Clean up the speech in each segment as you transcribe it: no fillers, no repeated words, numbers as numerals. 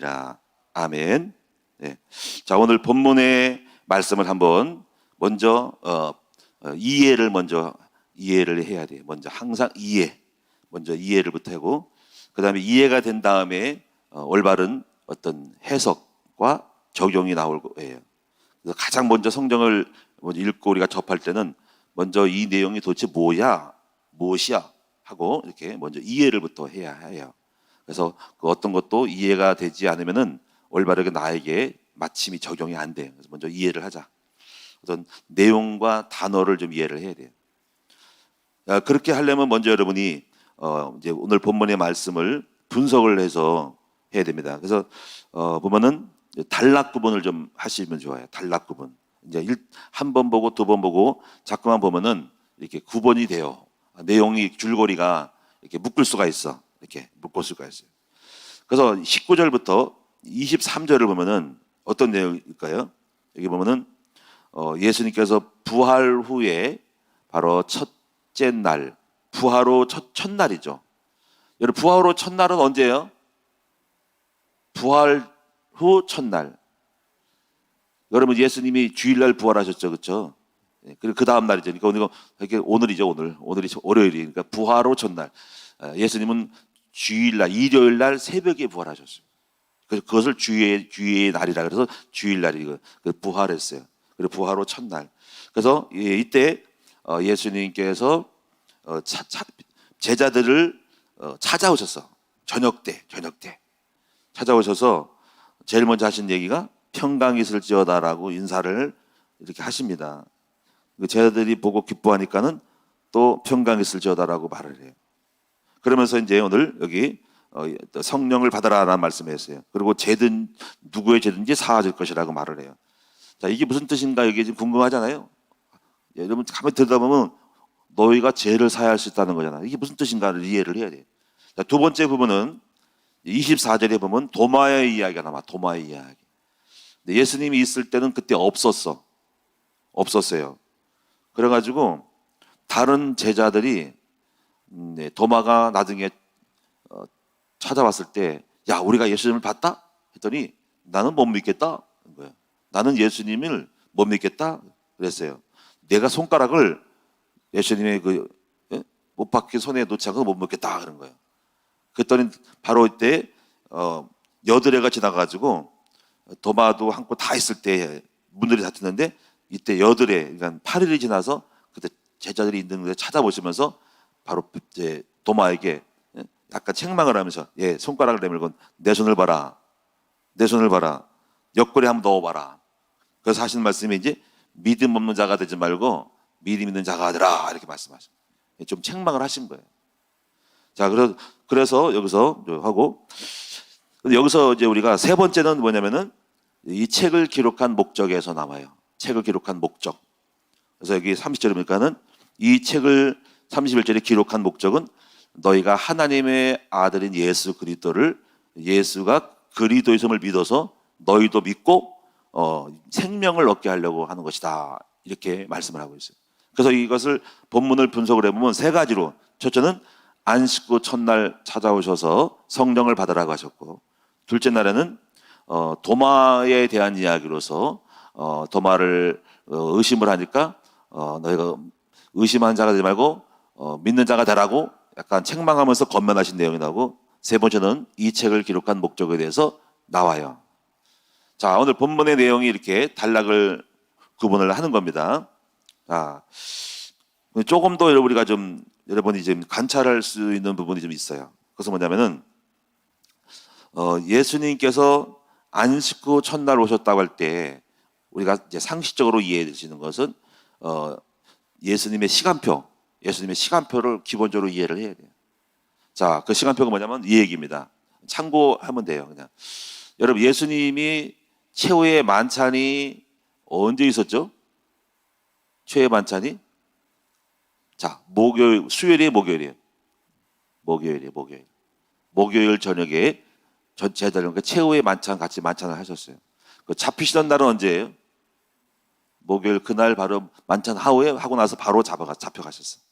되느니라. 아멘. 네. 자, 오늘 본문의 말씀을 한번 먼저 이해를 해야 돼요. 먼저 항상 먼저 이해를부터 하고, 그 다음에 이해가 된 다음에 올바른 어떤 해석과 적용이 나올 거예요. 그래서 가장 먼저 성경을 읽고 우리가 접할 때는 먼저 이 내용이 도대체 무엇이야 하고 이렇게 먼저 이해를부터 해야 해요. 그래서 그 어떤 것도 이해가 되지 않으면은 올바르게 나에게 마침이 적용이 안 돼요. 그래서 먼저 이해를 하자. 어떤 내용과 단어를 좀 이해를 해야 돼요. 그렇게 하려면 먼저 여러분이 이제 오늘 본문의 말씀을 분석을 해서 해야 됩니다. 그래서 보면은 단락 구분을 좀 하시면 좋아요. 단락 구분. 이제 한 번 보고 두 번 보고 자꾸만 보면은 이렇게 구분이 돼요. 내용이 줄거리가 이렇게 묶을 수가 있어. 이렇게 묶을 수가 있어요. 그래서 19절부터 23절을 보면은 어떤 내용일까요? 여기 보면은 예수님께서 부활 후에 바로 첫째 날, 부활 후 첫날이죠. 여러분, 부활 후 첫날은 언제예요? 부활 후 첫날. 여러분, 예수님이 주일날 부활하셨죠, 그렇죠? 그리고 그 다음 날이죠. 그러니까 오늘이죠, 오늘이 월요일이니까 그러니까 부활 후 첫날. 예수님은 주일날, 일요일날 새벽에 부활하셨어요. 그래서 그것을 주의 날이라 그래서 주일날이 부활했어요. 그리고 부활 후 첫날. 그래서 이때 예수님께서 제자들을 찾아오셨어. 저녁 때 찾아오셔서 제일 먼저 하신 얘기가 평강이 있을지어다라고 인사를 이렇게 하십니다. 제자들이 보고 기뻐하니까는 또 평강이 있을지어다라고 말을 해요. 그러면서 이제 오늘 여기 성령을 받아라라는 말씀을 했어요. 그리고 누구의 죄든지 사하질 것이라고 말을 해요. 자, 이게 무슨 뜻인가 이게 좀 궁금하잖아요. 여러분 가만히 들여다보면 너희가 죄를 사할 수 있다는 거잖아요. 이게 무슨 뜻인가를 이해를 해야 돼요. 자, 두 번째 부분은 24절에 보면 도마의 이야기가 나와. 도마의 이야기. 근데 예수님이 있을 때는 그때 없었어요. 그래가지고 다른 제자들이 도마가 나중에 찾아왔을 때, 야, 우리가 예수님을 봤다? 했더니 나는 못 믿겠다. 거예요. 나는 예수님을 못 믿겠다. 그랬어요. 내가 손가락을 예수님의 못 박힌 손에 놓지 않고 못 믿겠다. 그런 거예요. 그랬더니 바로 이때 여드레가 지나가지고 도마도 한코 다 있을 때 문들이 닫혔는데 이때 여드레, 그러니까 8일이 지나서 그때 제자들이 있는 데 찾아보시면서 바로 이제 도마에게 약간 책망을 하면서 손가락을 내밀고 내 손을 봐라. 옆구리에 한번 넣어봐라. 그래서 하시는 말씀이 이제 믿음 없는 자가 되지 말고 믿음 있는 자가 되라 이렇게 말씀하시죠. 좀 책망을 하신 거예요. 자, 그래서 여기서 하고 여기서 이제 우리가 세 번째는 뭐냐면은 이 책을 기록한 목적에서 나와요. 책을 기록한 목적. 그래서 여기 30절에 보니까는 이 책을 31절에 기록한 목적은 너희가 하나님의 아들인 예수 그리스도를 예수가 그리스도이심을 믿어서 너희도 믿고 생명을 얻게 하려고 하는 것이다. 이렇게 말씀을 하고 있어요. 그래서 이것을 본문을 분석을 해보면 세 가지로, 첫째는 안식 후 첫날 찾아오셔서 성령을 받으라고 하셨고, 둘째 날에는 도마에 대한 이야기로서 도마를 의심을 하니까 너희가 의심하는 자가 되지 말고 믿는 자가 되라고 약간 책망하면서 권면하신 내용이 나오고, 세 번째는 이 책을 기록한 목적에 대해서 나와요. 자, 오늘 본문의 내용이 이렇게 단락을 구분을 하는 겁니다. 자, 조금 더 여러분이 좀 관찰할 수 있는 부분이 좀 있어요. 그것은 뭐냐면은 예수님께서 안식 후 첫날 오셨다고 할 때 우리가 이제 상식적으로 이해해 주시는 것은 예수님의 시간표를 기본적으로 이해를 해야 돼요. 자, 그 시간표가 뭐냐면 이 얘기입니다. 참고하면 돼요, 그냥. 여러분, 예수님이 최후의 만찬이 언제 있었죠? 최후의 만찬이? 자, 수요일이에요, 목요일이에요? 목요일 저녁에 제자들과 최후의 만찬 같이 만찬을 하셨어요. 그 잡히시던 날은 언제예요? 목요일 그날 바로 만찬 하고 나서 바로 잡혀가셨어요.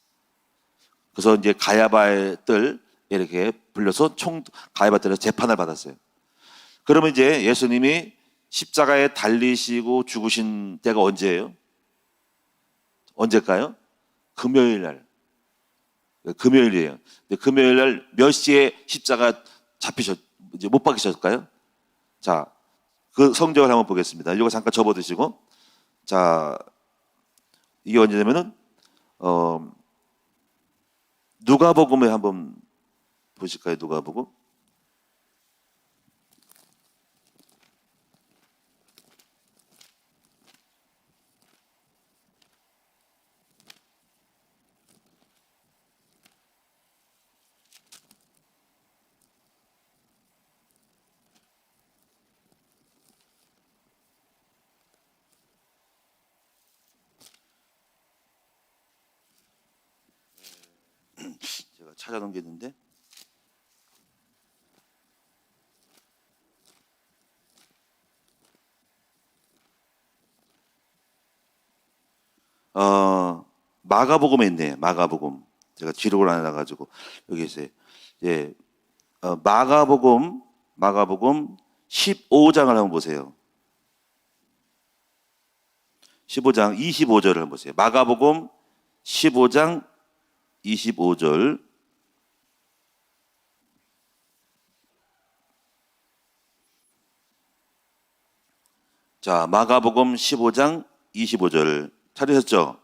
그래서 이제 가야바의 뜰 이렇게 불려서 가야바 뜰에서 재판을 받았어요. 그러면 이제 예수님이 십자가에 달리시고 죽으신 때가 언제예요? 언제일까요? 금요일 날. 금요일이에요. 금요일 날 몇 시에 십자가 이제 못 박히셨을까요? 자, 그 성경을 한번 보겠습니다. 이거 잠깐 접어두시고. 자, 이게 언제냐면은, 누가복음에 한번 보실까요? 누가복음. 제가 찾아놓은 게 있는데, 마가복음에 있네. 마가복음. 제가 기록을 안 해놔가지고 여기 있어요. 예, 마가복음 15장을 한번 보세요. 15장 25절을 한번 보세요. 마가복음 15장 25절. 자, 마가복음 15장 25절 찾으셨죠?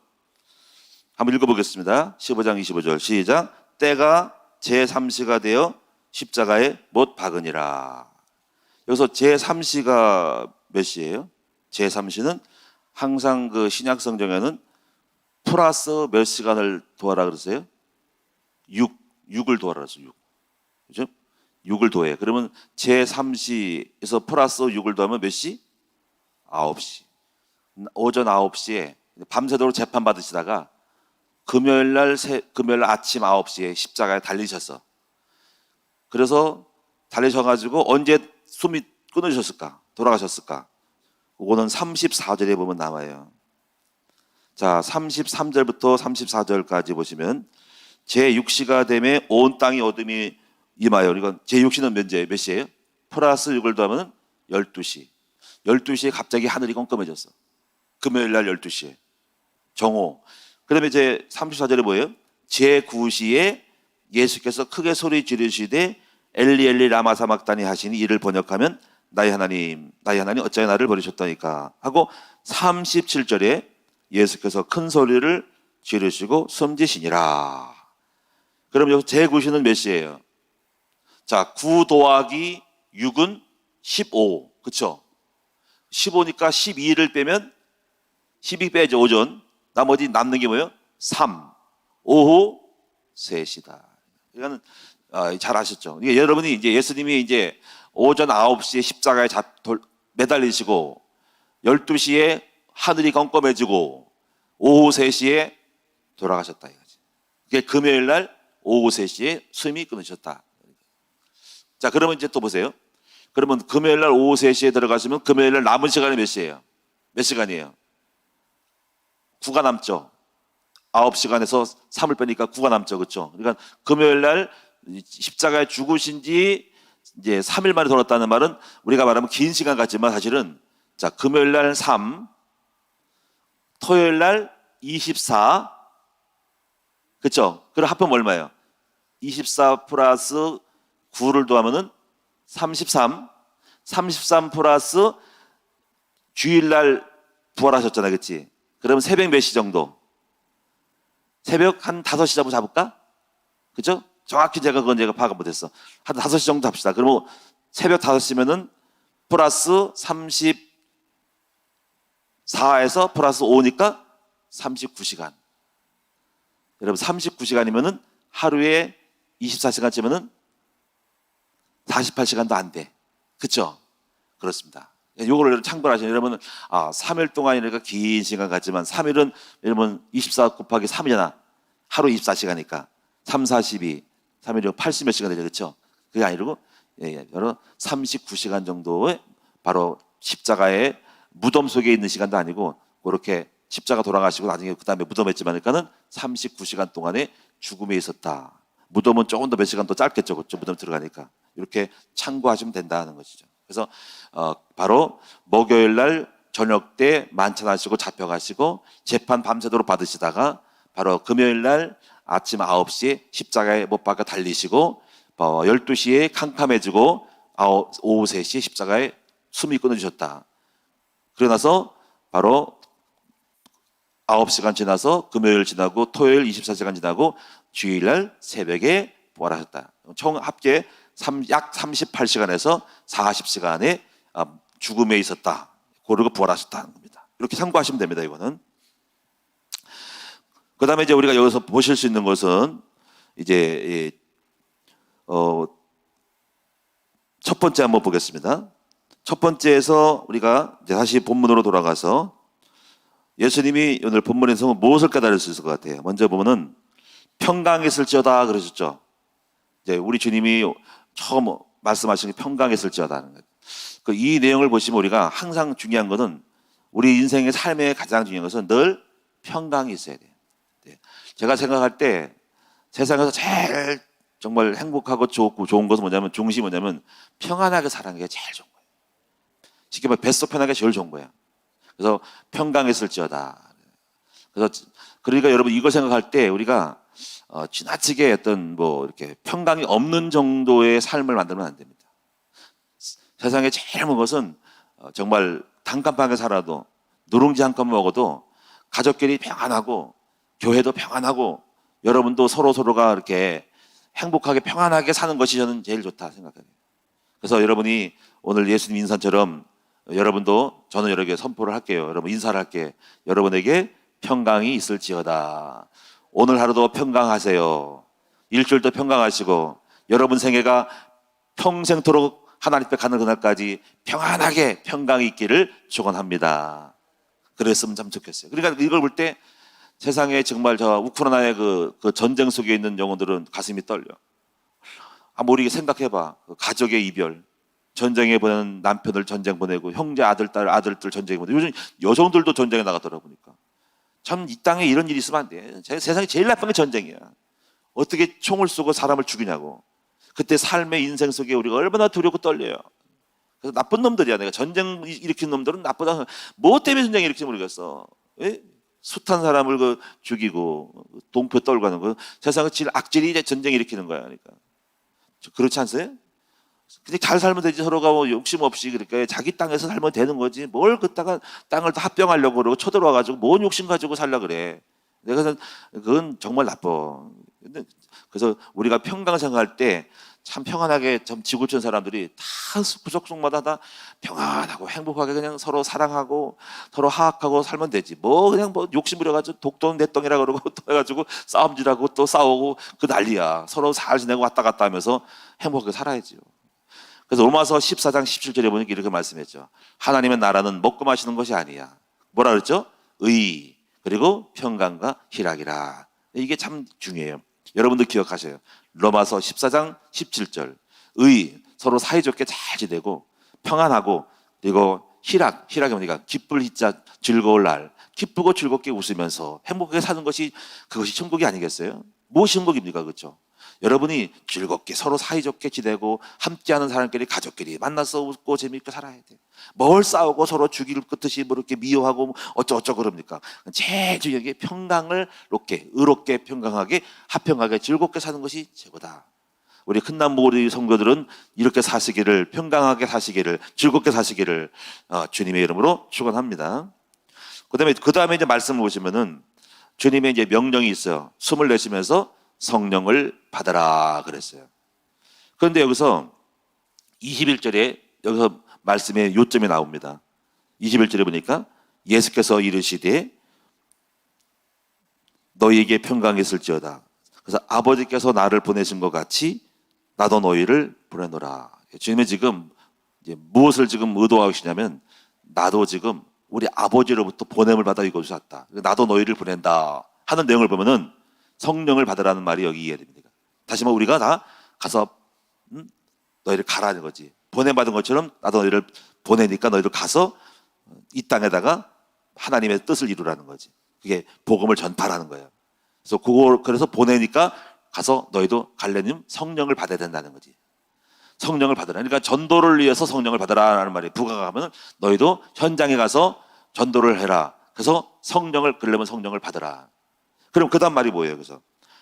한번 읽어보겠습니다. 15장 25절 시작. 때가 제3시가 되어 십자가에 못 박으니라. 여기서 제3시가 몇 시예요? 제3시는 항상 그 신약 성경에는 플러스 몇 시간을 더하라 그러세요? 6을 더하라 그랬어요. 6. 그죠? 6을 더해. 그러면 제3시에서 플러스 6을 더하면 몇 시? 9시. 오전 9시에 밤새도록 재판 받으시다가 금요일 아침 9시에 십자가에 달리셨어. 그래서 달리셔가지고 언제 숨이 끊어지셨을까? 돌아가셨을까? 그거는 34절에 보면 나와요. 자, 33절부터 34절까지 보시면 제6시가 되매 온 땅이 어둠이 임하여. 이건 제6시는 몇 시예요? 플러스 6을 더하면 12시. 12시에 갑자기 하늘이 깜깜해졌어. 금요일 날 12시에. 정오. 그다음에 이제 34절에 뭐예요? 제9시에 예수께서 크게 소리 지르시되 엘리 엘리 라마 사막다니 하시니 이를 번역하면 나의 하나님 어찌하여 나를 버리셨다니까 하고 37절에 예수께서 큰 소리를 지르시고 숨지시니라. 그럼 여기서 제9시는 몇 시예요? 자, 9 더하기 6은 15. 그쵸? 15니까 12를 빼면 12 빼죠, 오전. 나머지 남는 게 뭐예요? 3. 오후 3시다. 이거는 잘 아셨죠? 여러분이 이제 예수님이 이제 오전 9시에 십자가에 매달리시고 12시에 하늘이 깜깜해지고 오후 3시에 돌아가셨다 이거지. 그게 금요일 날 오후 3시에 숨이 끊으셨다. 자, 그러면 이제 또 보세요. 그러면 금요일 날 오후 3시에 들어가시면 금요일 날 남은 시간이 몇 시예요? 몇 시간이에요? 9가 남죠. 9시간에서 3을 빼니까 9가 남죠. 그렇죠? 그러니까 금요일 날 십자가에 죽으신 지 이제 3일 만에 돌아왔다는 말은 우리가 말하면 긴 시간 같지만 사실은 자, 금요일 날 3, 토요일 날 24. 그렇죠? 그럼 합하면 얼마예요? 24 플러스 9를 더하면은 33. 33 플러스 주일 날 부활하셨잖아요. 그렇지? 그럼 새벽 몇 시 정도? 새벽 한 5시 잡을까? 그죠? 정확히 제가 파악을 못했어. 한 5시 정도 합시다. 그러면 새벽 5시면은 플러스 34에서 플러스 5니까 39시간. 여러분 39시간이면은 하루에 24시간쯤면은 48시간도 안 돼. 그쵸? 그렇습니다. 요거를 참고를 하시면 여러분은 3일 동안이니까 긴 시간 같지만 3일은 여러분 24 곱하기 3이잖아. 하루 24시간이니까 3, 42, 3일이면 80몇 시간 되죠. 그렇죠? 그게 아니고 여러분 39시간 정도의 바로 십자가의 무덤 속에 있는 시간도 아니고 그렇게 십자가 돌아가시고 나중에 그 다음에 무덤에 있지 않으니까는 39시간 동안의 죽음에 있었다. 무덤은 조금 더 몇 시간 더 짧겠죠. 그렇죠? 무덤 들어가니까. 이렇게 참고하시면 된다는 것이죠. 그래서 바로 목요일 날 저녁 때 만찬하시고 잡혀가시고 재판 밤새도록 받으시다가 바로 금요일 날 아침 9시에 십자가에 못 박아 달리시고 12시에 캄캄해지고 오후 3시에 십자가에 숨이 끊어지셨다. 그러고 나서 바로 9시간 지나서 금요일 지나고 토요일 24시간 지나고 주일날 새벽에 부활하셨다. 총 합계 약 38시간에서 40시간의 죽음에 있었다. 그리고 부활하셨다는 겁니다. 이렇게 참고하시면 됩니다. 이거는. 그 다음에 이제 우리가 여기서 보실 수 있는 것은 이제 첫 번째 한번 보겠습니다. 첫 번째에서 우리가 이제 다시 본문으로 돌아가서 예수님이 오늘 본문에서 무엇을 깨달을 수 있을 것 같아요. 먼저 보면은 평강했을지어다 그러셨죠. 이제 우리 주님이 처음 말씀하신 게 평강했을지어다는 거예요. 이 내용을 보시면 우리가 항상 중요한 것은 우리 인생의 삶의 가장 중요한 것은 늘 평강이 있어야 돼요. 제가 생각할 때 세상에서 제일 정말 행복하고 좋은 것은 뭐냐면 중심이 뭐냐면 평안하게 사는 게 제일 좋은 거예요. 쉽게 말해 뱃속 편하게 제일 좋은 거예요. 그래서 평강했을지어다. 그래서 그러니까 여러분 이걸 생각할 때 우리가 지나치게 어떤 이렇게 평강이 없는 정도의 삶을 만들면 안 됩니다. 세상에 제일 좋은 것은 정말 단칸방에 살아도 누룽지 한 컵 먹어도 가족끼리 평안하고 교회도 평안하고 여러분도 서로가 이렇게 행복하게 평안하게 사는 것이 저는 제일 좋다 생각해요. 그래서 여러분이 오늘 예수님 인사처럼 여러분도 저는 여러분에게 선포를 할게요. 여러분 인사를 할게. 여러분에게 평강이 있을지어다. 오늘 하루도 평강하세요. 일주일도 평강하시고 여러분 생애가 평생토록 하나님 앞에 가는 그날까지 평안하게 평강이 있기를 축원합니다. 그랬으면 참 좋겠어요. 그러니까 이걸 볼 때 세상에 정말 저 우크라이나의 그 전쟁 속에 있는 영혼들은 가슴이 떨려. 우리 생각해봐. 가족의 이별, 전쟁에 보내는 남편을 전쟁 보내고 형제 아들들 전쟁에 보내고 요즘 여성들도 전쟁에 나가더라 보니까 참 이 땅에 이런 일이 있으면 안 돼. 세상에 제일 나쁜 게 전쟁이야. 어떻게 총을 쏘고 사람을 죽이냐고. 그때 삶의 인생 속에 우리가 얼마나 두렵고 떨려요. 그래서 나쁜 놈들이야. 내가 전쟁 일으킨 놈들은 나쁘다. 뭐 때문에 전쟁 일으킬지 모르겠어. 왜? 숱한 사람을 죽이고 동표 떨고 하는 거. 세상의 악질이 이제 전쟁 일으키는 거야. 그러니까 그렇지 않으세요? 근데 잘 살면 되지. 서로가 욕심 없이 그러니까 자기 땅에서 살면 되는 거지. 뭘 그따가 땅을 다 합병하려고 그러고 쳐들어와가지고 뭔 욕심 가지고 살려 그래. 내가 그건 정말 나빠. 그래서 우리가 평강 생각할 때 참 평안하게 좀 지구촌 사람들이 다 구석속마다 다 평안하고 행복하게 그냥 서로 사랑하고 서로 화합하고 살면 되지. 그냥 욕심 부려가지고 독도는 내 땅이라 그러고 또 해가지고 싸움질하고 또 싸우고 그 난리야. 서로 잘 지내고 왔다 갔다 하면서 행복하게 살아야지요. 그래서 로마서 14장 17절에 보니까 이렇게 말씀했죠. 하나님의 나라는 먹고 마시는 것이 아니야. 뭐라 그랬죠? 의 그리고 평강과 희락이라. 이게 참 중요해요. 여러분들 기억하세요. 로마서 14장 17절 의 서로 사이좋게 잘 지내고 평안하고 그리고 희락이 뭐니까 기쁠 희자 즐거울 날 기쁘고 즐겁게 웃으면서 행복하게 사는 것이 그것이 천국이 아니겠어요? 무엇이 천국입니까? 그렇죠? 여러분이 즐겁게 서로 사이좋게 지내고 함께하는 사람끼리 가족끼리 만나서 웃고 재미있게 살아야 돼. 뭘 싸우고 서로 죽일 듯이 이렇게 미워하고 어쩌고저쩌고 그럽니까? 제일 중요한 게 평강을 의롭게 평강하게 화평하게 즐겁게 사는 것이 최고다. 우리 큰남부 우리 성도들은 이렇게 사시기를 평강하게 사시기를 즐겁게 사시기를 주님의 이름으로 축원합니다. 그다음에 이제 말씀을 보시면은 주님의 이제 명령이 있어요. 숨을 내쉬면서 성령을 받아라 그랬어요. 그런데 여기서 21절에 여기서 말씀의 요점이 나옵니다. 21절에 보니까 예수께서 이르시되 너희에게 평강했을지어다. 그래서 아버지께서 나를 보내신 것 같이 나도 너희를 보내노라. 주님은 지금 이제 무엇을 지금 의도하시냐면 나도 지금 우리 아버지로부터 보냄을 받아 이곳에 왔다. 나도 너희를 보낸다 하는 내용을 보면은 성령을 받으라는 말이 여기 이해됩니다. 다시 말해 우리가 다 가서 너희를 가라는 거지. 보냄받은 것처럼 나도 너희를 보내니까 너희들 가서 이 땅에다가 하나님의 뜻을 이루라는 거지. 그게 복음을 전파라는 거예요. 그래서 보내니까 가서 너희도 갈래님 성령을 받아야 된다는 거지. 성령을 받으라. 그러니까 전도를 위해서 성령을 받으라라는 말이 부각하면 너희도 현장에 가서 전도를 해라. 그래서 성령을 그러려면 성령을 받으라. 그럼 그다음 말이 뭐예요? 그래서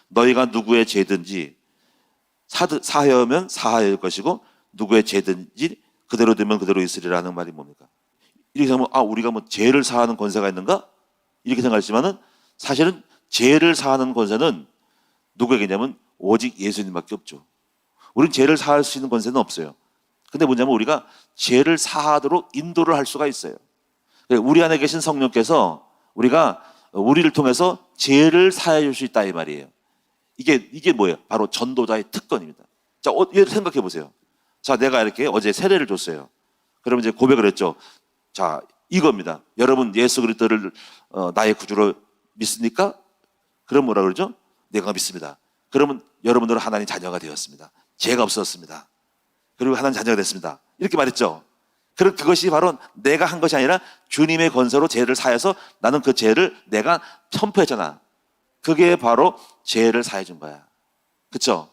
너희가 누구의 죄든지 사하여면 사하여일 것이고 누구의 죄든지 그대로 되면 그대로 있으리라는 말이 뭡니까? 이렇게 생각하면 우리가 뭐 죄를 사하는 권세가 있는가? 이렇게 생각하지만은 사실은 죄를 사하는 권세는 누구에게냐면 오직 예수님밖에 없죠. 우리는 죄를 사할 수 있는 권세는 없어요. 근데 뭐냐면 우리가 죄를 사하도록 인도를 할 수가 있어요. 우리 안에 계신 성령께서 우리를 통해서 죄를 사해 줄 수 있다 이 말이에요. 이게 뭐예요? 바로 전도자의 특권입니다. 자, 예를 생각해 보세요. 자, 내가 이렇게 어제 세례를 줬어요. 그러면 이제 고백을 했죠. 자, 이겁니다. 여러분 예수 그리스도를 나의 구주로 믿습니까? 그럼 뭐라 그러죠? 내가 믿습니다. 그러면 여러분들은 하나님 자녀가 되었습니다. 죄가 없었습니다. 그리고 하나님 자녀가 됐습니다. 이렇게 말했죠. 그것이 바로 내가 한 것이 아니라 주님의 권세로 죄를 사해서 나는 그 죄를 내가 선포했잖아. 그게 바로 죄를 사해 준 거야. 그렇죠?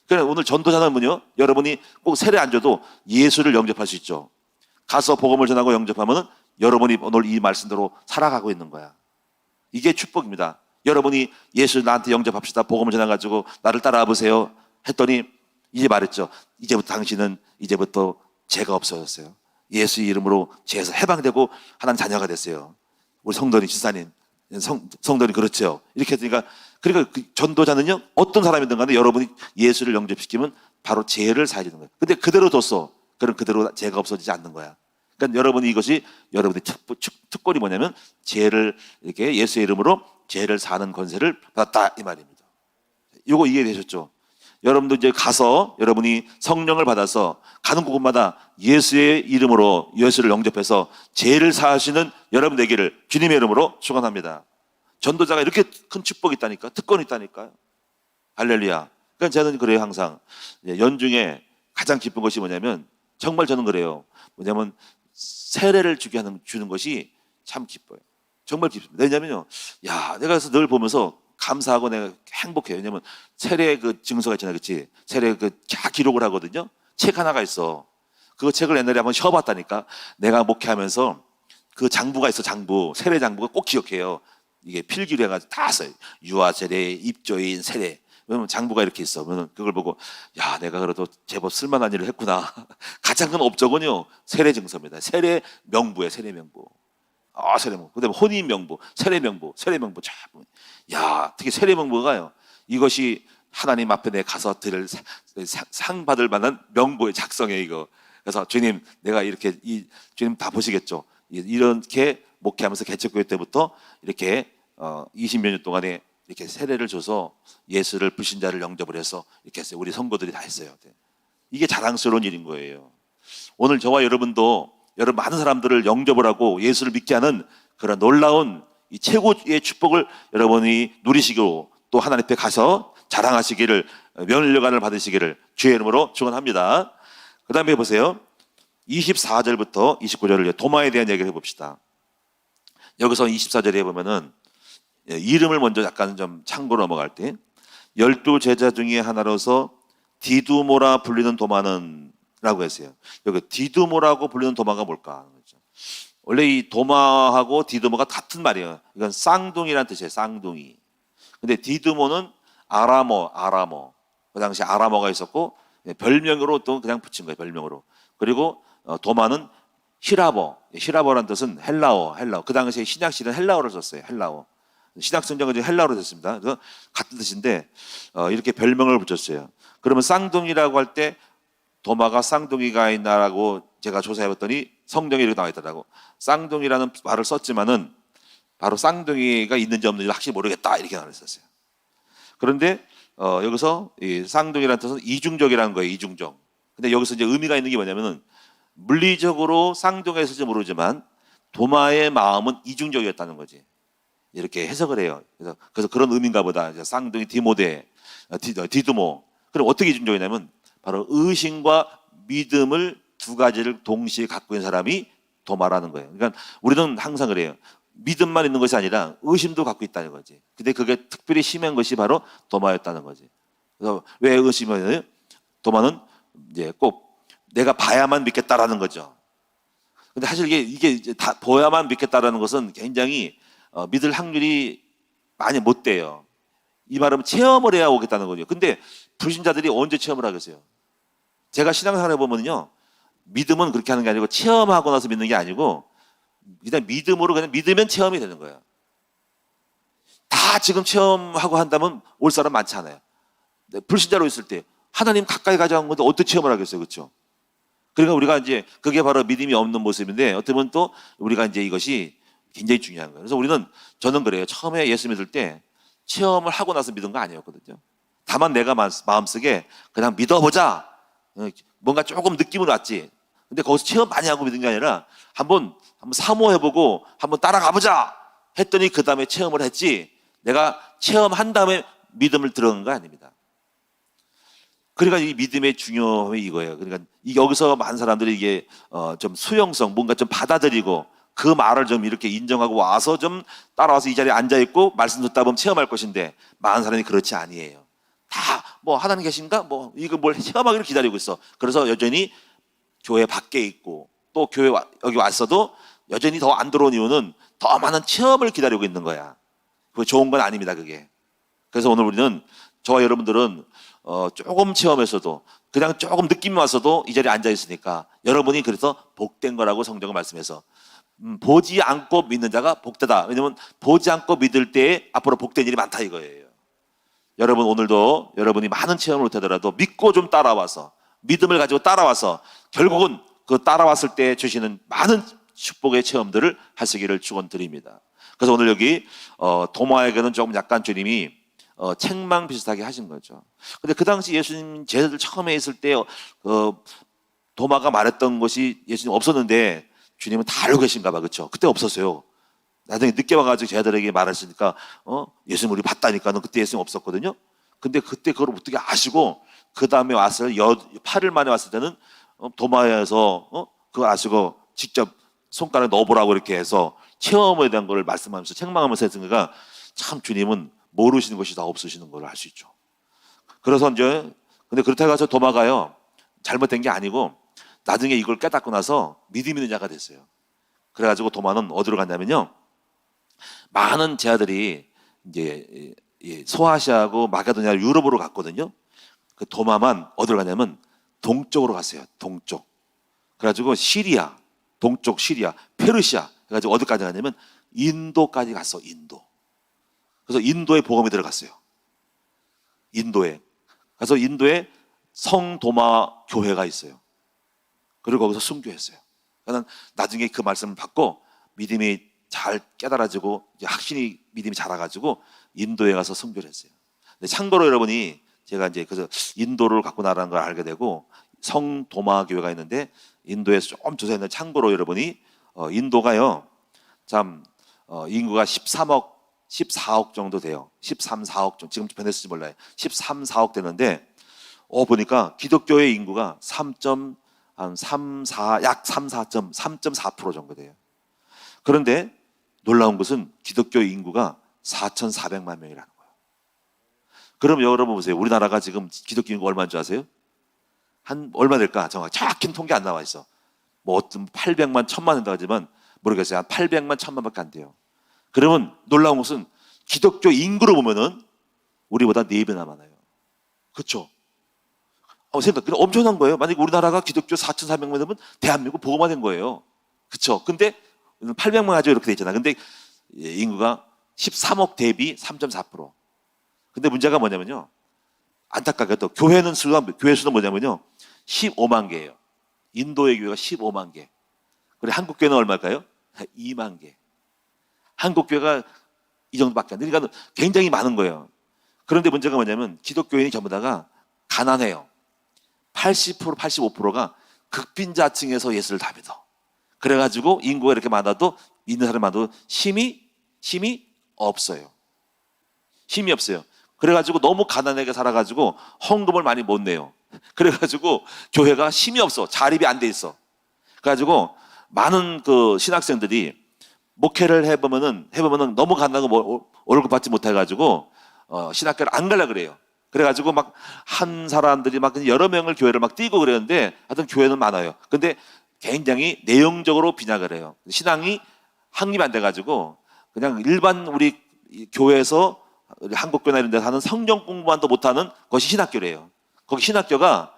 그래 오늘 전도자는 뭐요? 여러분이 꼭 세례 안 줘도 예수를 영접할 수 있죠. 가서 복음을 전하고 영접하면은 여러분이 오늘 이 말씀대로 살아가고 있는 거야. 이게 축복입니다. 여러분이 예수 나한테 영접합시다. 복음을 전해가지고 나를 따라와 보세요. 했더니 이제 말했죠. 당신은 이제부터 죄가 없어졌어요. 예수 이름으로 죄에서 해방되고 하나님 자녀가 됐어요. 우리 성도님, 지사님, 성도님 그렇죠. 이렇게 했으니까 그러니까 그 전도자는요 어떤 사람이든 간에 여러분이 예수를 영접시키면 바로 죄를 사해 주는 거예요. 근데 그대로 뒀어. 그럼 그대로 죄가 없어지지 않는 거야. 그러니까 여러분이 이것이 여러분의 특권이 뭐냐면 죄를 이렇게 예수의 이름으로 죄를 사는 권세를 받았다 이 말입니다. 이거 이해되셨죠? 여러분도 이제 가서 여러분이 성령을 받아서 가는 곳마다 예수의 이름으로 예수를 영접해서 죄를 사하시는 여러분 되기를 주님의 이름으로 축원합니다. 전도자가 이렇게 큰 축복이 있다니까, 특권이 있다니까요. 할렐루야. 그러니까 저는 그래요. 항상 연중에 가장 기쁜 것이 뭐냐면 정말 저는 그래요. 뭐냐면 세례를 주는 것이 참 기뻐요. 정말 기쁩니다. 왜냐면요, 내가 그래서 늘 보면서 감사하고 내가 행복해요. 왜냐면 세례 그 증서가 있잖아요, 그렇지? 세례 다 기록을 하거든요. 책 하나가 있어. 그 책을 옛날에 한번 쉬어봤다니까. 내가 목회하면서 그 장부가 있어, 세례 장부가 꼭 기억해요. 이게 필기로 해가지고 다 써요. 유아 세례, 입조인 세례. 그러면 장부가 이렇게 있어. 그러면 그걸 보고 내가 그래도 제법 쓸만한 일을 했구나. 가장 큰 업적은요 세례 증서입니다. 세례 명부예요. 세례 명부. 세례 명부. 그다음에 혼인 명부, 세례 명부. 특히 세례 명부가요. 이것이 하나님 앞에 내 가서 드릴 상 받을 만한 명부의 작성에 이거. 그래서 주님, 내가 이렇게 주님 다 보시겠죠. 이렇게 목회하면서 개척교회 때부터 이렇게 20몇 년 동안에 이렇게 세례를 줘서 예수를 불신자를 영접을 해서 이렇게 했어요. 우리 성도들이 다 했어요. 이게 자랑스러운 일인 거예요. 오늘 저와 여러분도 여러분 많은 사람들을 영접을 하고 예수를 믿게 하는 그런 놀라운 이 최고의 축복을 여러분이 누리시고 또 하나님 앞에 가서 자랑하시기를 면류관을 받으시기를 주의 이름으로 축원합니다. 그 다음에 보세요. 24절부터 29절을 도마에 대한 얘기를 해봅시다. 여기서 24절에 보면은 이름을 먼저 약간 좀 참고로 넘어갈 때 12제자 중에 하나로서 디두모라 불리는 도마는 라고 했어요. 여기 디두모라고 불리는 도마가 뭘까? 원래 이 도마하고 디두모가 같은 말이에요. 이건 쌍둥이라는 뜻이에요. 쌍둥이. 근데 디두모는 아라모. 그 당시 아라모가 있었고 별명으로 또 그냥 붙인 거예요. 별명으로. 그리고 도마는 히라보라는 뜻은 헬라어. 그 당시에 신약시는 헬라어를 썼어요. 헬라어. 신약 성경은 헬라어로 됐습니다. 그래서 같은 뜻인데 이렇게 별명을 붙였어요. 그러면 쌍둥이라고 할 때 도마가 쌍둥이가 있나라고 제가 조사해봤더니 성경에 이렇게 나와 있더라고. 쌍둥이라는 말을 썼지만은 바로 쌍둥이가 있는지 없는지 확실히 모르겠다 이렇게 나와 있었어요. 그런데 여기서 이 쌍둥이라는 뜻은 이중적이라는 거예요. 이중적. 근데 여기서 이제 의미가 있는 게 뭐냐면은 물리적으로 쌍둥이였을지 모르지만 도마의 마음은 이중적이었다는 거지. 이렇게 해석을 해요. 그래서 그런 의미인가 보다. 쌍둥이 디두모. 그럼 어떻게 이중적이냐면 바로 의심과 믿음을 두 가지를 동시에 갖고 있는 사람이 도마라는 거예요. 그러니까 우리는 항상 그래요. 믿음만 있는 것이 아니라 의심도 갖고 있다는 거지. 근데 그게 특별히 심한 것이 바로 도마였다는 거지. 그래서 왜 의심이냐면 도마는 이제 꼭 내가 봐야만 믿겠다라는 거죠. 근데 사실 이게 이제 다 보야만 믿겠다라는 것은 굉장히 믿을 확률이 많이 못 돼요. 이 말은 체험을 해야 오겠다는 거죠. 근데 불신자들이 언제 체험을 하겠어요? 제가 신앙생활 해보면요, 믿음은 그렇게 하는 게 아니고 체험하고 나서 믿는 게 아니고 그냥 믿음으로 그냥 믿으면 체험이 되는 거예요. 다 지금 체험하고 한다면 올 사람 많지 않아요. 불신자로 있을 때 하나님 가까이 가져간 건데 어떻게 체험을 하겠어요, 그렇죠? 그러니까 우리가 이제 그게 바로 믿음이 없는 모습인데 어떻게 보면 또 우리가 이제 이것이 굉장히 중요한 거예요. 그래서 저는 그래요. 처음에 예수 믿을 때 체험을 하고 나서 믿은 거 아니었거든요. 다만 내가 마음속에 그냥 믿어보자. 뭔가 조금 느낌은 왔지. 근데 거기서 체험 많이 하고 믿은 게 아니라 한번 사모해보고 한번 따라가보자 했더니 그 다음에 체험을 했지. 내가 체험한 다음에 믿음을 들어간 거 아닙니다. 그러니까 이 믿음의 중요함이 이거예요. 그러니까 여기서 많은 사람들이 이게 좀 수용성, 뭔가 좀 받아들이고 그 말을 좀 이렇게 인정하고 와서 좀 따라와서 이 자리에 앉아 있고 말씀 듣다 보면 체험할 것인데 많은 사람이 그렇지 아니에요. 다 뭐 하나님 계신가? 뭐 이거 뭘 체험하기를 기다리고 있어. 그래서 여전히 교회 밖에 있고 또 교회 여기 왔어도 여전히 더 안 들어온 이유는 더 많은 체험을 기다리고 있는 거야. 그거 좋은 건 아닙니다, 그게. 그래서 오늘 우리는 저와 여러분들은 조금 체험했어도 그냥 조금 느낌이 왔어도 이 자리에 앉아 있으니까 여러분이 그래서 복된 거라고 성경은 말씀해서 보지 않고 믿는 자가 복되다. 왜냐하면 보지 않고 믿을 때에 앞으로 복된 일이 많다 이거예요. 여러분 오늘도 여러분이 많은 체험을 못하더라도 믿고 좀 따라와서 믿음을 가지고 따라와서 결국은 그 따라왔을 때 주시는 많은 축복의 체험들을 하시기를 축원드립니다. 그래서 오늘 여기 도마에게는 조금 약간 주님이 책망 비슷하게 하신 거죠. 근데 그 당시 예수님 제자들 처음에 있을 때 도마가 말했던 것이 예수님 없었는데 주님은 다 알고 계신가 봐, 그렇죠? 그때 없었어요. 나중에 늦게 와가지고 제자들에게 말하시니까 예수님 우리 봤다니까는 그때 예수님 없었거든요. 근데 그때 그걸 어떻게 아시고 그 다음에 왔을 8일 만에 왔을 때는 도마에서 그걸 아시고 직접 손가락에 넣어보라고 이렇게 해서 체험에 대한 걸 말씀하면서 책망하면서 했으니까 참 주님은 모르시는 것이 다 없으시는 걸 알 수 있죠. 그래서 이제 근데 그렇다고 해서 도마가요 잘못된 게 아니고 나중에 이걸 깨닫고 나서 믿음 있는 자가 됐어요. 그래가지고 도마는 어디로 갔냐면요, 많은 제자들이 이제 소아시아하고 마게도냐 유럽으로 갔거든요. 그 도마만 어디로 갔냐면 동쪽으로 갔어요. 동쪽. 그래가지고 시리아, 동쪽 시리아, 페르시아 그래가지고 어디까지 갔냐면 인도까지 갔어. 인도. 그래서 인도에 복음이 들어갔어요. 인도에. 그래서 인도에 성도마 교회가 있어요. 그리고 거기서 순교했어요. 그러니까 나중에 그 말씀을 받고 믿음이 잘 깨달아지고 확신이 믿음이 자라가지고 인도에 가서 순교를 했어요. 근데 참고로 여러분이 제가 이제 그래서 인도를 갖고 나라는 걸 알게 되고 성도마 교회가 있는데 인도에서 조금 조사했는데 참고로 여러분이 인도가요 참 인구가 14억 정도 돼요. 13, 14억 정도. 지금 변했을지 몰라요. 13, 14억 되는데 보니까 기독교의 인구가 3.4% 정도 돼요. 그런데 놀라운 것은 기독교 인구가 4,400만 명이라는 거예요. 그럼 여러분 보세요. 우리나라가 지금 기독교 인구 얼마인 줄 아세요? 한 얼마 될까? 정확히 통계 안 나와 있어. 뭐 어떤 800만, 1000만 된다고 하지만 모르겠어요. 한 800만, 1000만밖에 안 돼요. 그러면 놀라운 것은 기독교 인구로 보면은 우리보다 4배나 많아요. 그렇죠? 생각, 엄청난 거예요. 만약에 우리나라가 기독교 4,400만 되면 대한민국 복음화 된 거예요. 그렇죠? 근데 800만 가지고 이렇게 돼 있잖아. 근데 인구가 13억 대비 3.4%. 근데 문제가 뭐냐면요. 안타깝게도 교회 수는 뭐냐면요. 15만 개예요. 인도의 교회가 15만 개. 그리고 한국 교회는 얼마일까요? 2만 개. 한국 교회가 이 정도밖에 안 돼. 그러니까 굉장히 많은 거예요. 그런데 문제가 뭐냐면 기독교인이 전부 다가 가난해요. 80%, 85%가 극빈자층에서 예수를 다 믿어. 그래가지고 인구가 이렇게 많아도 믿는 사람이 많아도 힘이 없어요. 힘이 없어요. 그래가지고 너무 가난하게 살아가지고 헌금을 많이 못 내요. 그래가지고 교회가 힘이 없어. 자립이 안 돼 있어. 그래가지고 많은 그 신학생들이 목회를 해보면은 너무 가난하고 월급 받지 못해가지고 신학교를 안 가려고 그래요. 그래가지고 막 한 사람들이 막 여러 명을 교회를 막 뛰고 그랬는데 하여튼 교회는 많아요. 근데 굉장히 내용적으로 빈약을 해요. 신앙이 확립 안 돼가지고 그냥 일반 우리 교회에서 한국교회나 이런 데서 하는 성경 공부만도 못하는 것이 신학교래요. 거기 신학교가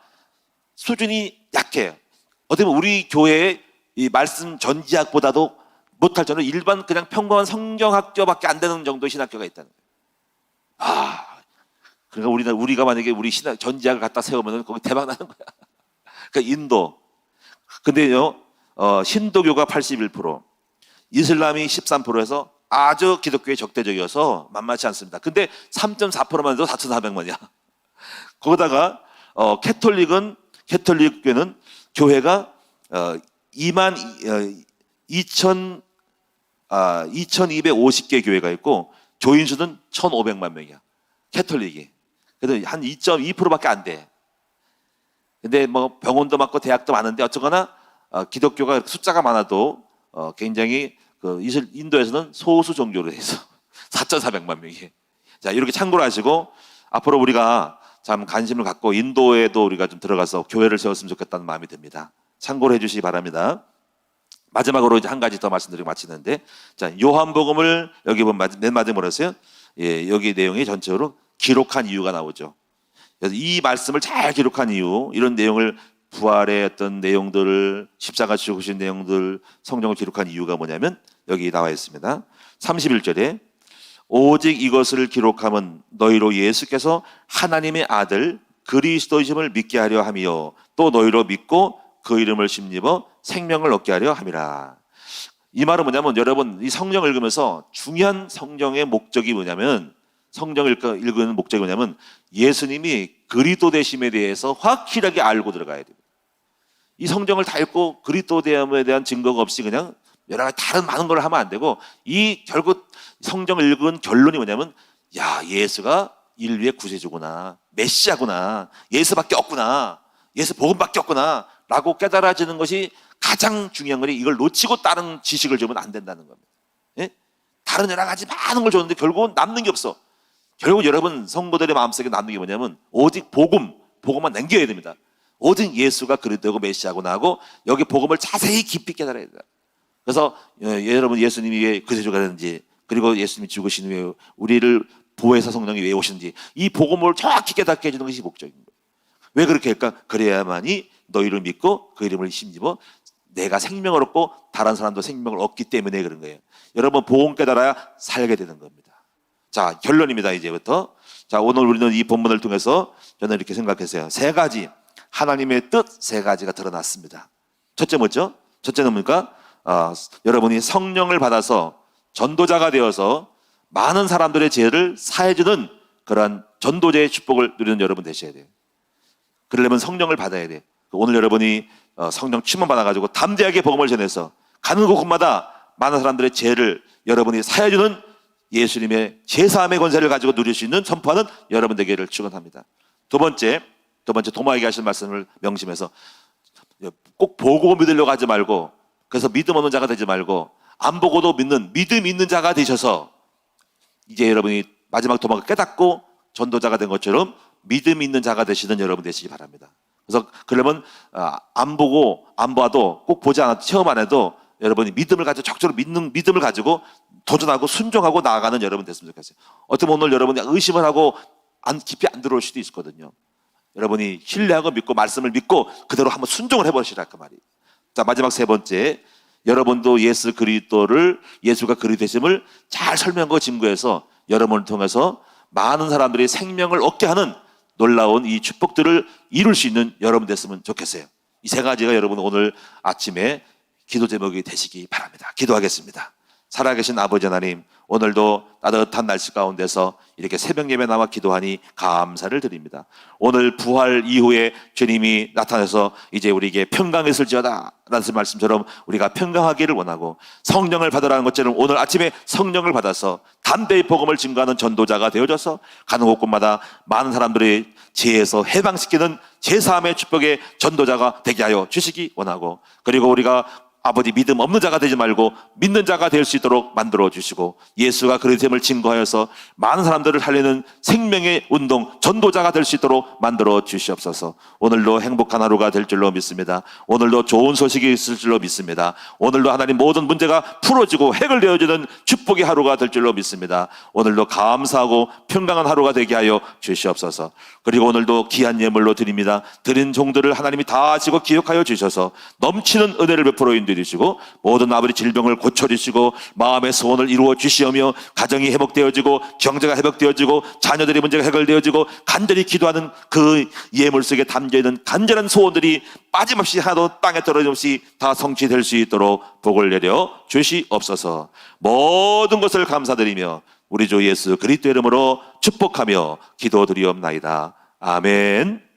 수준이 약해요. 어떻게 보면 우리 교회의 이 말씀 전지학보다도 못할 정도로 일반 그냥 평범한 성경학교밖에 안 되는 정도의 신학교가 있다는 거예요. 그러니까 우리가 만약에 우리 신학 전지학을 갖다 세우면 거기 대박 나는 거야. 그러니까 인도. 근데요, 힌두교가 81%, 이슬람이 13%에서 아주 기독교에 적대적이어서 만만치 않습니다. 근데 3.4%만 해도 4,400만이야. 거기다가 캐톨릭교회는 교회가 2,250개 교회가 있고 조인수는 1,500만 명이야. 캐톨릭이. 그래도 한 2.2%밖에 안 돼. 근데 뭐 병원도 많고 대학도 많은데 어쩌거나 기독교가 숫자가 많아도 굉장히 인도에서는 소수 종교로 해서 4,400만 명이. 자, 이렇게 참고를 하시고 앞으로 우리가 참 관심을 갖고 인도에도 우리가 좀 들어가서 교회를 세웠으면 좋겠다는 마음이 듭니다. 참고를 해주시기 바랍니다. 마지막으로 이제 한 가지 더 말씀드리고 마치는데, 자, 요한복음을 여기 보면 맨 마지막에 뭐랬어요? 예, 여기 내용이 전체적으로 기록한 이유가 나오죠. 그래서 이 말씀을 잘 기록한 이유, 이런 내용을 부활의 어떤 내용들을 십자가 죽으신 내용들 성경을 기록한 이유가 뭐냐면 여기 나와 있습니다. 31절에 오직 이것을 기록함은 너희로 예수께서 하나님의 아들 그리스도이심을 믿게 하려 함이요 또 너희로 믿고 그 이름을 힘입어 생명을 얻게 하려 함이라. 이 말은 뭐냐면 여러분 이 성경을 읽으면서 중요한 성경의 목적이 뭐냐면 성경을 읽는 목적이 뭐냐면 예수님이 그리스도 되심에 대해서 확실하게 알고 들어가야 됩니다. 이 성경을 다 읽고 그리스도 됨에 대한 증거가 없이 그냥 여러 가지 다른 많은 걸 하면 안 되고 이 결국 성경을 읽은 결론이 뭐냐면 야 예수가 인류의 구세주구나 메시아구나 예수밖에 없구나 예수 복음밖에 없구나 라고 깨달아지는 것이 가장 중요한 거니 이걸 놓치고 다른 지식을 주면 안 된다는 겁니다. 예? 다른 여러 가지 많은 걸 줬는데 결국은 남는 게 없어. 결국 여러분 성도들의 마음속에 남는 게 뭐냐면 오직 복음만 남겨야 됩니다. 오직 예수가 그리스도고 메시아구나 하고 여기 복음을 자세히 깊이 깨달아야 된다. 그래서 여러분 예수님이 왜 구세주가 되는지 그리고 예수님이 죽으신 후에 우리를 보혜사 성령이 왜 오시는지 이 복음을 정확히 깨닫게 해주는 것이 목적인 거예요. 왜 그렇게 할까? 그래야만이 너희를 믿고 그 이름을 힘입어 내가 생명을 얻고 다른 사람도 생명을 얻기 때문에 그런 거예요. 여러분 복음 깨달아야 살게 되는 겁니다. 자, 결론입니다. 이제부터. 자, 오늘 우리는 이 본문을 통해서 저는 이렇게 생각했어요. 세 가지 하나님의 뜻 세 가지가 드러났습니다. 첫째 뭐죠? 첫째는 뭡니까? 여러분이 성령을 받아서 전도자가 되어서 많은 사람들의 죄를 사해주는 그러한 전도자의 축복을 누리는 여러분 되셔야 돼요. 그러려면 성령을 받아야 돼요. 오늘 여러분이 성령 충만 받아가지고 담대하게 복음을 전해서 가는 곳마다 많은 사람들의 죄를 여러분이 사해주는 예수님의 제사함의 권세를 가지고 누릴 수 있는 선포하는 여러분 되기를 축원합니다. 두 번째 도마에게 하신 말씀을 명심해서 꼭 보고 믿으려고 하지 말고 그래서 믿음 없는 자가 되지 말고 안 보고도 믿는 믿음 있는 자가 되셔서 이제 여러분이 마지막 도마가 깨닫고 전도자가 된 것처럼 믿음 있는 자가 되시는 여러분 되시기 바랍니다. 그래서 그러면 안 보고 안 봐도 꼭 보지 않아도 체험 안 해도 여러분이 믿음을 가지고 적절히 믿는 믿음을 가지고 도전하고 순종하고 나아가는 여러분 됐으면 좋겠어요. 어떻게 보면 오늘 여러분이 의심을 하고 깊이 안 들어올 수도 있거든요. 여러분이 신뢰하고 믿고 말씀을 믿고 그대로 한번 순종을 해보시라 그 말이에요. 자, 마지막 세 번째, 여러분도 예수가 그리스도 되심을 잘 설명하고 증거해서 여러분을 통해서 많은 사람들이 생명을 얻게 하는 놀라운 이 축복들을 이룰 수 있는 여러분 됐으면 좋겠어요. 이 세 가지가 여러분 오늘 아침에 기도 제목이 되시기 바랍니다. 기도하겠습니다. 살아계신 아버지 하나님, 오늘도 따뜻한 날씨 가운데서 이렇게 새벽 예배 나와 기도하니 감사를 드립니다. 오늘 부활 이후에 주님이 나타나서 이제 우리에게 평강했을지어다 라는 말씀처럼 우리가 평강하기를 원하고 성령을 받으라는 것처럼 오늘 아침에 성령을 받아서 담대히 복음을 증거하는 전도자가 되어져서 가는 곳곳마다 많은 사람들의 죄에서 해방시키는 제사함의 축복의 전도자가 되게 하여 주시기 원하고 그리고 우리가 아버지 믿음 없는 자가 되지 말고 믿는 자가 될 수 있도록 만들어 주시고, 예수가 그리스도임을 증거하여서 많은 사람들을 살리는 생명의 운동 전도자가 될 수 있도록 만들어 주시옵소서. 오늘도 행복한 하루가 될 줄로 믿습니다. 오늘도 좋은 소식이 있을 줄로 믿습니다. 오늘도 하나님 모든 문제가 풀어지고 해결되어지는 축복의 하루가 될 줄로 믿습니다. 오늘도 감사하고 평강한 하루가 되게 하여 주시옵소서. 그리고 오늘도 귀한 예물로 드립니다. 드린 종들을 하나님이 다 아시고 기억하여 주셔서 넘치는 은혜를 베풀어 인도해 주시고, 모든 아버지 질병을 고쳐주시고 마음의 소원을 이루어 주시오며, 가정이 회복되어지고 경제가 회복되어지고 자녀들의 문제가 해결되어지고 간절히 기도하는 그 예물 속에 담겨있는 간절한 소원들이 빠짐없이 하나도 땅에 떨어짐없이 다 성취될 수 있도록 복을 내려 주시옵소서. 모든 것을 감사드리며 우리 주 예수 그리스도 이름으로 축복하며 기도드리옵나이다. 아멘.